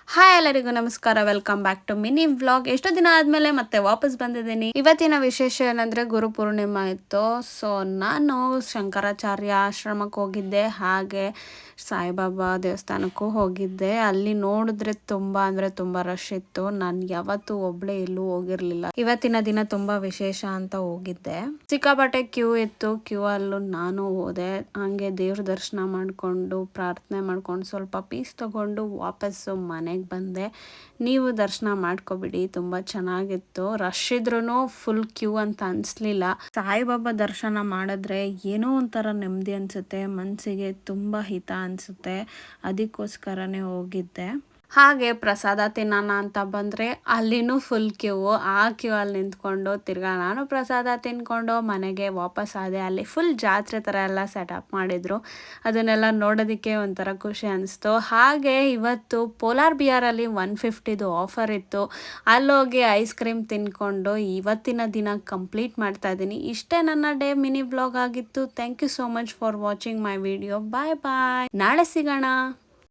Hi ಎಲ್ಲರಿಗೂ ನಮಸ್ಕಾರ, welcome back to mini vlog. ಎಷ್ಟೋ ದಿನ ಆದಮೇಲೆ ಮತ್ತೆ ವಾಪಸ್ ಬಂದಿದ್ದೀನಿ. ಇವತ್ತಿನ ವಿಶೇಷ ಏನಂದರೆ ಗುರು ಪೂರ್ಣಿಮಾ ಇತ್ತು. ಸೊ ನಾನು ಶಂಕರಾಚಾರ್ಯ ಆಶ್ರಮಕ್ಕೆ ಹೋಗಿದ್ದೆ, ಹಾಗೆ ಸಾಯಿಬಾಬಾ ದೇವಸ್ಥಾನಕ್ಕೂ ಹೋಗಿದ್ದೆ. ಅಲ್ಲಿ ನೋಡಿದ್ರೆ ತುಂಬ ಅಂದರೆ ತುಂಬ ರಶ್ ಇತ್ತು. ನಾನು ಯಾವತ್ತೂ ಒಬ್ಬಳೇ ಎಲ್ಲೂ ಹೋಗಿರಲಿಲ್ಲ. ಇವತ್ತಿನ ದಿನ ತುಂಬ ವಿಶೇಷ ಅಂತ ಹೋಗಿದ್ದೆ. ಸಿಕ್ಕಾಪಟ್ಟೆ ಕ್ಯೂ ಇತ್ತು. ಕ್ಯೂ ಅಲ್ಲೂ ನಾನು ಹೋದೆ. ಹಾಗೆ ದೇವ್ರ ದರ್ಶನ ಮಾಡಿಕೊಂಡು ಪ್ರಾರ್ಥನೆ ಮಾಡ್ಕೊಂಡು ಸ್ವಲ್ಪ ಪೀಸ್ ತಗೊಂಡು ವಾಪಸ್ಸು ಮನೆಗೆ ಬಂದೆ. ನೀವು ದರ್ಶನ ಮಾಡ್ಕೊಬಿಡಿ, ತುಂಬ ಚೆನ್ನಾಗಿತ್ತು. ರಶ್ ಇದ್ರೂ ಫುಲ್ ಕ್ಯೂ ಅಂತ ಅನಿಸ್ಲಿಲ್ಲ. ಸಾಯಿಬಾಬಾ ದರ್ಶನ ಮಾಡಿದ್ರೆ ಏನೋ ಒಂಥರ ನೆಮ್ಮದಿ ಅನಿಸುತ್ತೆ, ಮನಸ್ಸಿಗೆ ತುಂಬ ಹಿತ ಅನಿಸುತ್ತೆ. ಅದಕ್ಕೋಸ್ಕರನೇ ಹೋಗಿದ್ದೆ. ಹಾಗೆ ಪ್ರಸಾದ ತಿನ್ನೋಣ ಅಂತ ಬಂದರೆ ಅಲ್ಲಿನೂ ಫುಲ್ ಕ್ಯೂ. ಆ ಕ್ಯೂ ಅಲ್ಲಿ ನಿಂತ್ಕೊಂಡು ತಿರ್ಗಾ ನಾನು ಪ್ರಸಾದ ತಿನ್ಕೊಂಡು ಮನೆಗೆ ವಾಪಸ್ ಆದೆ. ಅಲ್ಲಿ ಫುಲ್ ಜಾತ್ರೆ ಥರ ಎಲ್ಲ ಸೆಟಪ್ ಮಾಡಿದರು. ಅದನ್ನೆಲ್ಲ ನೋಡೋದಕ್ಕೆ ಒಂಥರ ಖುಷಿ ಅನಿಸ್ತು. ಹಾಗೆ ಇವತ್ತು ಪೋಲಾರ್ ಬಿಯರಲ್ಲಿ 150ದು ಆಫರ್ ಇತ್ತು. ಅಲ್ಲೋಗಿ ಐಸ್ ಕ್ರೀಮ್ ತಿನ್ಕೊಂಡು ಇವತ್ತಿನ ದಿನ ಕಂಪ್ಲೀಟ್ ಮಾಡ್ತಾ ಇದ್ದೀನಿ. ಇಷ್ಟೇ ನನ್ನ ಡೇ ಮಿನಿ ವ್ಲಾಗ್ ಆಗಿತ್ತು. Thank you so much for watching my video. Bye bye. ನಾಳೆ ಸಿಗೋಣ.